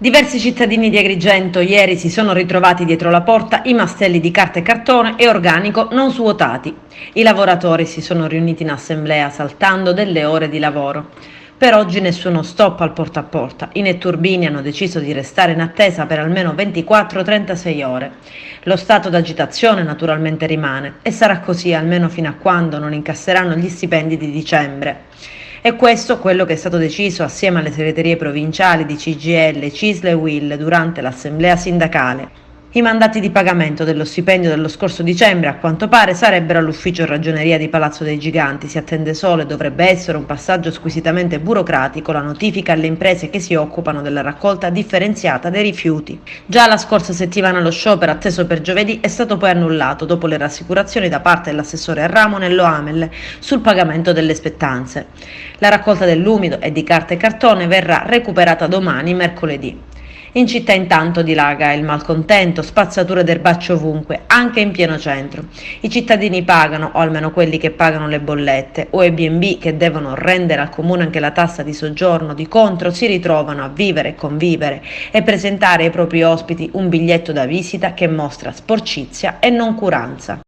Diversi cittadini di Agrigento ieri si sono ritrovati dietro la porta i mastelli di carta e cartone e organico non svuotati. I lavoratori si sono riuniti in assemblea saltando delle ore di lavoro. Per oggi nessuno stop al porta a porta. I netturbini hanno deciso di restare in attesa per almeno 24-36 ore. Lo stato d'agitazione naturalmente rimane e sarà così almeno fino a quando non incasseranno gli stipendi di dicembre. E questo quello che è stato deciso assieme alle segreterie provinciali di CGIL, CISL e UIL durante l'assemblea sindacale. I mandati di pagamento dello stipendio dello scorso dicembre a quanto pare sarebbero all'ufficio ragioneria di Palazzo dei Giganti. Si attende solo e dovrebbe essere un passaggio squisitamente burocratico la notifica alle imprese che si occupano della raccolta differenziata dei rifiuti. Già la scorsa settimana lo sciopero atteso per giovedì è stato poi annullato dopo le rassicurazioni da parte dell'assessore a ramo Nello Amel sul pagamento delle spettanze. La raccolta dell'umido e di carta e cartone verrà recuperata domani, mercoledì. In città intanto dilaga il malcontento, spazzature d'erbacce ovunque, anche in pieno centro. I cittadini pagano, o almeno quelli che pagano le bollette, o i B&B che devono rendere al comune anche la tassa di soggiorno, di contro si ritrovano a vivere e convivere e presentare ai propri ospiti un biglietto da visita che mostra sporcizia e noncuranza.